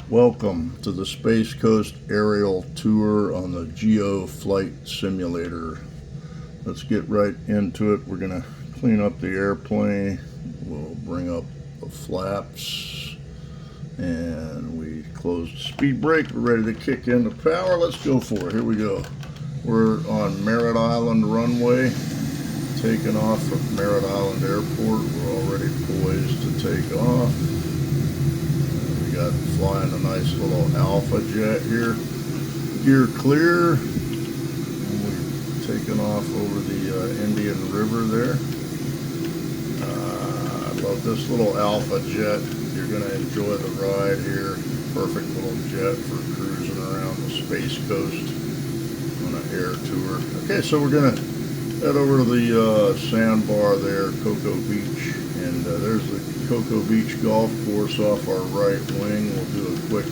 Welcome to the Space Coast aerial tour on the Geo Flight Simulator. Let's get right into it. We're going to clean up the airplane. We'll bring up the flaps and we close the speed brake. We're ready to kick into power. Let's go for it. Here we go. We're on Merritt Island runway, taking off from Merritt Island Airport. We're already poised to take off. Got flying a nice little Alpha jet here. Gear clear. And we're taking off over the Indian River there. I love this little Alpha jet. You're going to enjoy the ride here. Perfect little jet for cruising around the Space Coast on an air tour. Okay, so we're going to head over to the sandbar there, Cocoa Beach. And there's the Cocoa Beach Golf Course off our right wing. We'll do a quick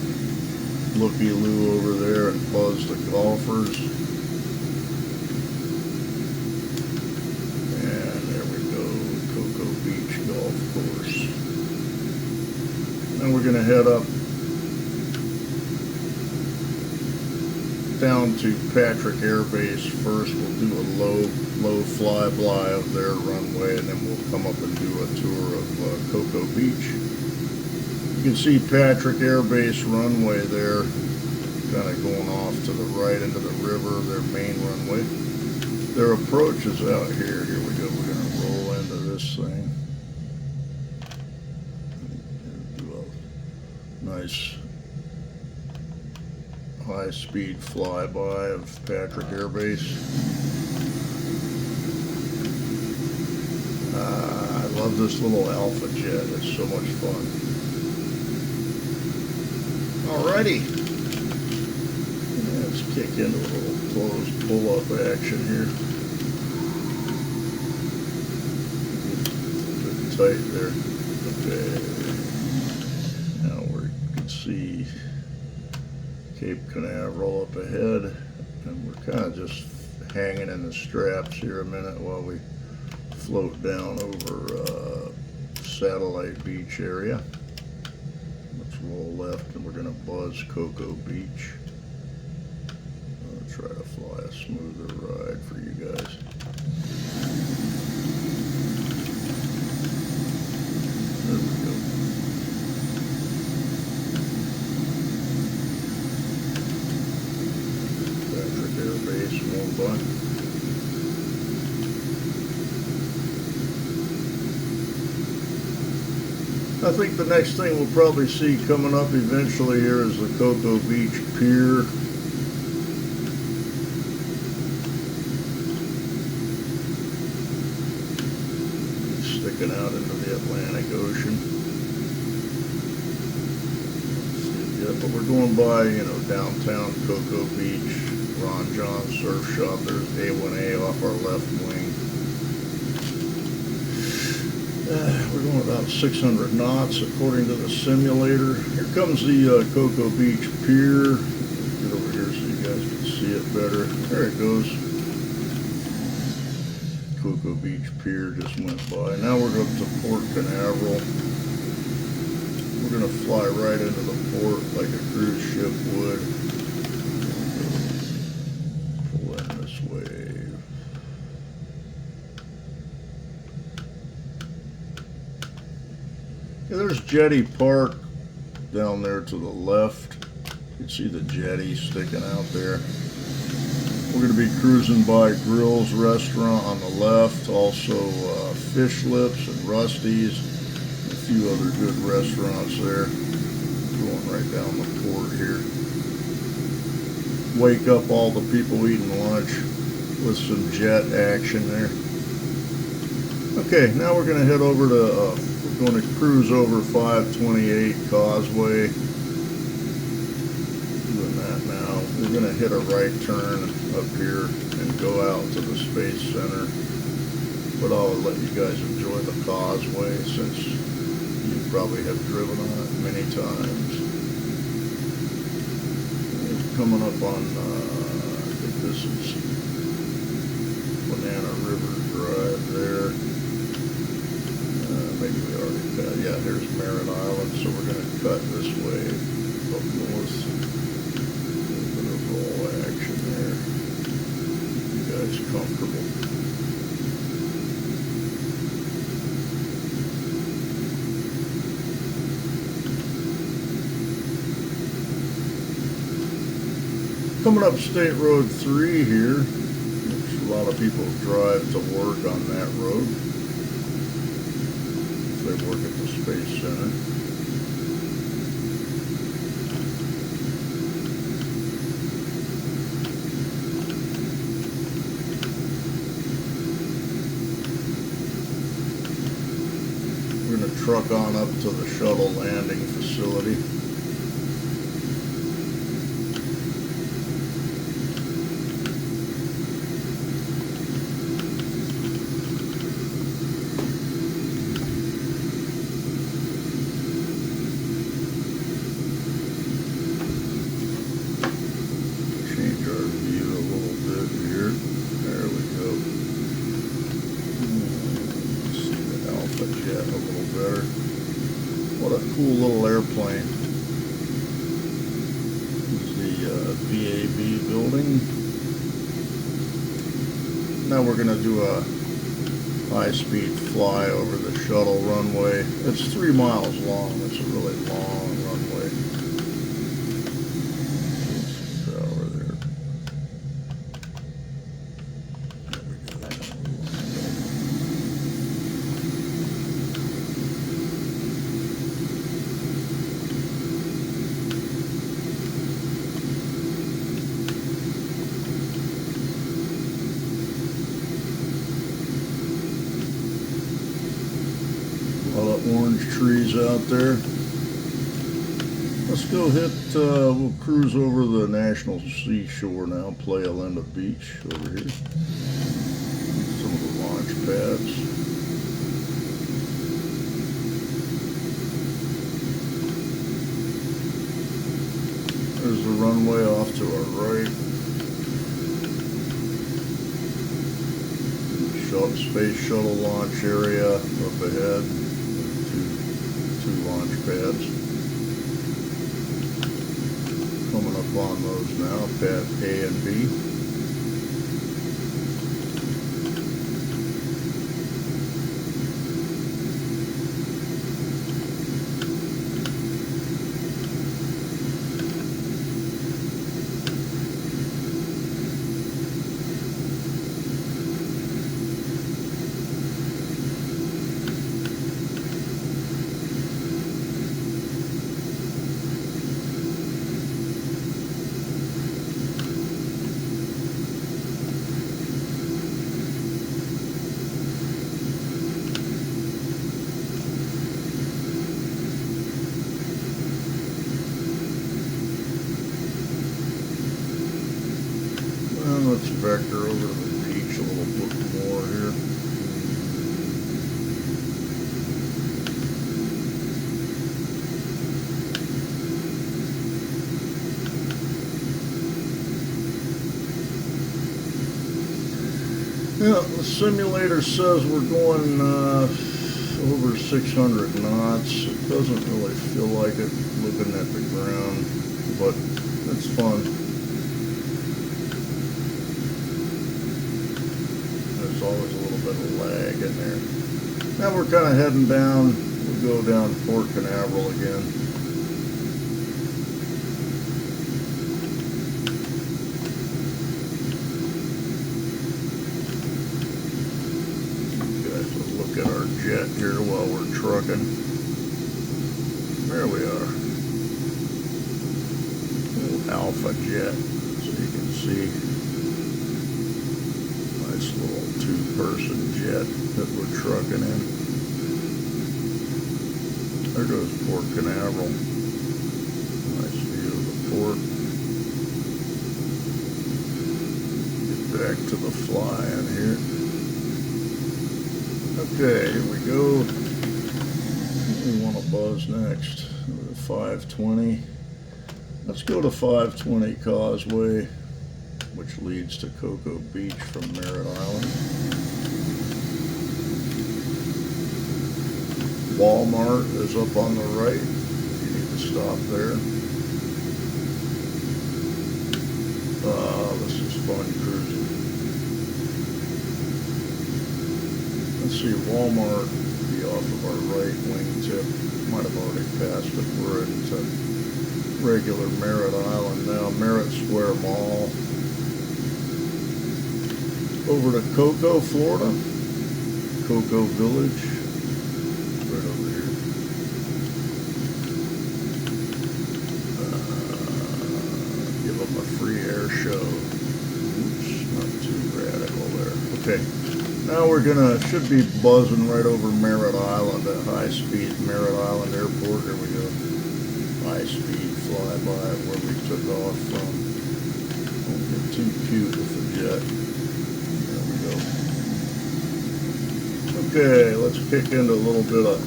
looky-loo over there and buzz the golfers. And there we go, Cocoa Beach Golf Course. Then we're going to head up down to Patrick Air Base first. We'll do a low fly-by of their runway, and then we'll come up and do a tour of Cocoa Beach. You can see Patrick Air Base runway there, kind of going off to the right into the river, their main runway. Their approach is out here. Here we go. We're going to roll into this thing. Do a nice high-speed flyby of Patrick Air Base. I love this little Alpha jet. It's so much fun. Alrighty. Let's kick into a little closed pull-up action here. Good tight there. Okay. Now we can see Cape Canaveral up ahead, and we're kind of just hanging in the straps here a minute while we float down over Satellite Beach area. Let's roll left and we're going to buzz Cocoa Beach. I'll try to fly a smoother ride for you guys. There we go. Patrick Air Base, one by. I think the next thing we'll probably see coming up eventually here is the Cocoa Beach Pier. Sticking out into the Atlantic Ocean. Yeah, but we're going by, downtown Cocoa Beach, Ron John Surf Shop. There's A1A off our left wing. We're going about 600 knots according to the simulator. Here comes the Cocoa Beach Pier. Get over here so you guys can see it better. There it goes. Cocoa Beach Pier just went by. Now we're going to Port Canaveral. We're going to fly right into the port like a cruise ship would. Pull in this way. Yeah, there's Jetty Park down there to the left. You can see the jetty sticking out there. We're going to be cruising by Grills Restaurant on the left, also Fish Lips and Rusty's, a few other good restaurants there. Going right down the port here. Wake up all the people eating lunch with some jet action there. Okay, now we're going to head over to going to cruise over 528 Causeway. Doing that now. We're going to hit a right turn up here and go out to the Space Center. But I'll let you guys enjoy the Causeway since you probably have driven on it many times. It's coming up on, I think this is Banana River Drive there. Maybe we already cut. Yeah, here's Merritt Island, so we're going to cut this way up north. A little bit of roll action there. You guys comfortable. Coming up State Road 3 here, which a lot of people drive to work on that road if they work at the Space Center. We're going to truck on up to the shuttle landing facility. What a cool little airplane. This is the VAB building. Now we're going to do a high-speed fly over the shuttle runway. It's 3 miles long. It's a really long runway. It's over there. Orange trees out there. Let's go hit, we'll cruise over the National Seashore now, Playa Linda Beach over here. Some of the launch pads. There's the runway off to our right. Space shuttle launch area up ahead. Two launch pads. Coming up on those now, pad A and B. Let's vector over to the beach a little bit more here. Yeah, the simulator says we're going over 600 knots. It doesn't really feel like it looking at the ground, but it's fun. There's always a little bit of lag in there. Now we're kind of heading down. We'll go down Port Canaveral again. You guys will look at our jet here while we're trucking. There we are. Little Alpha jet, so you can see. Nice little 2-person jet that we're trucking in. There goes Port Canaveral. Nice view of the port. Get back to the fly in here. Okay, here we go. What do we want to buzz next? 520. Let's go to 520 Causeway, which leads to Cocoa Beach from Merritt Island. Walmart is up on the right. You need to stop there. fun cruising. Let's see, Walmart will be off of our right wingtip. Might have already passed it. We're into regular Merritt Island now. Merritt Square Mall. Over to Cocoa, Florida. Cocoa Village. Right over here. Give them a free air show. Oops, not too radical there. Okay. Now we're should be buzzing right over Merritt Island at high speed. Merritt Island Airport. Here we go. High speed flyby where we took off from. Don't get too cute with the jet. There we go. Okay, let's kick into a little bit of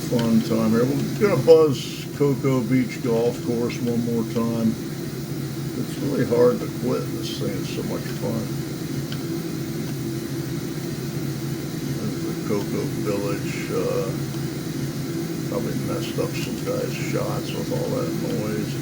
fun time here. We're gonna buzz Cocoa Beach Golf Course one more time. It's really hard to quit. This thing is so much fun. Cocoa Village, probably messed up some guys' shots with all that noise.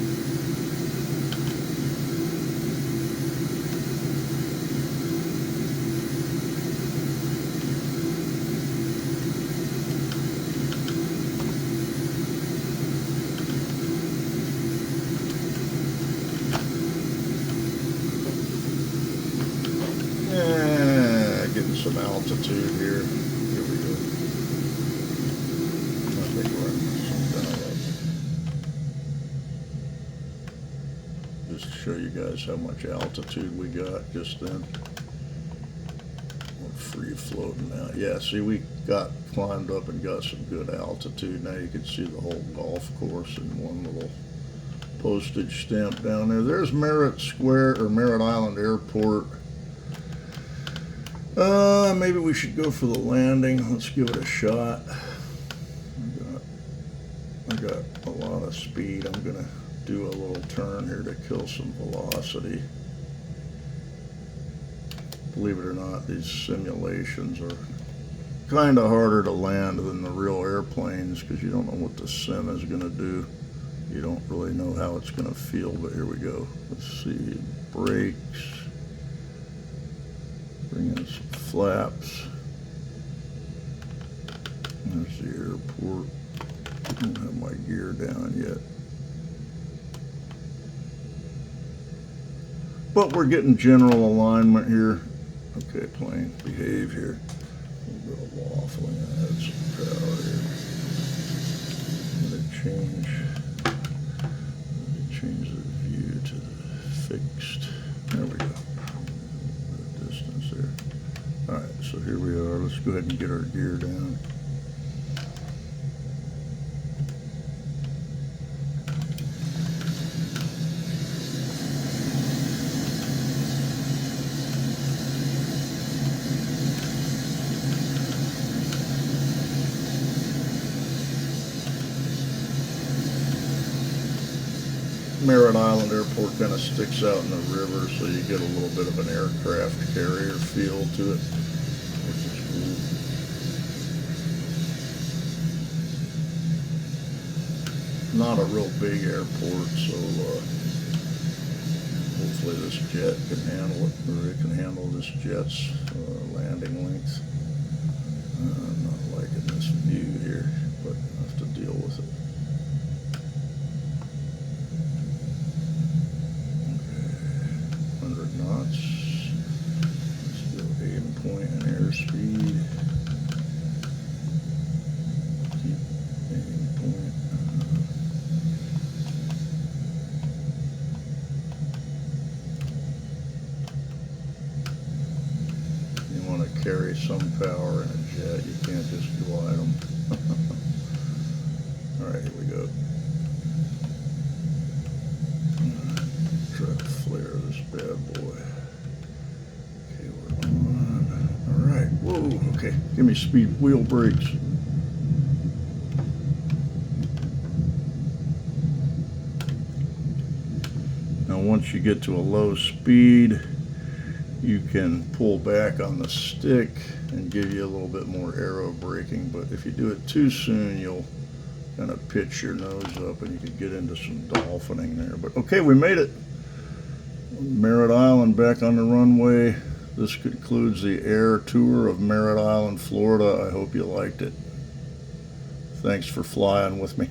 Yeah, getting some altitude here. Show you guys how much altitude we got just then. We're free floating now. Yeah, see, we climbed up and got some good altitude. Now you can see the whole golf course in one little postage stamp down there. There's Merritt Square or Merritt Island Airport. Maybe we should go for the landing. Let's give it a shot. I got a lot of speed. I'm gonna do a little turn here to kill some velocity. Believe it or not, these simulations are kind of harder to land than the real airplanes because you don't know what the sim is going to do. You don't really know how it's going to feel, but here we go. Let's see, brakes, bring in some flaps. There's the airport. I don't have my gear down yet. But we're getting general alignment here. Okay, plane, behave here. A little bit of waffling. I had some power here. I'm going to change the view to the fixed. There we go. The distance there. All right, so here we are. Let's go ahead and get our gear down. Merritt Island Airport kind of sticks out in the river, so you get a little bit of an aircraft carrier feel to it, which is cool. Not a real big airport, so hopefully this jet can handle it, or it can handle this jet's landing length. I'm not liking this view here, but I have to deal with it. 100 knots. Let's go aim point and airspeed. Keep aim point. You want to carry some power in a jet. You can't just glide them. All right, here we go. Try to flare this bad boy. Okay, we're on. All right, whoa, okay, give me speed, wheel brakes. Now once you get to a low speed, you can pull back on the stick and give you a little bit more aero braking, but if you do it too soon, you'll kind of pitch your nose up and you could get into some dolphining there. But okay, we made it. Merritt Island back on the runway. This concludes the air tour of Merritt Island, Florida. I hope you liked it. Thanks for flying with me.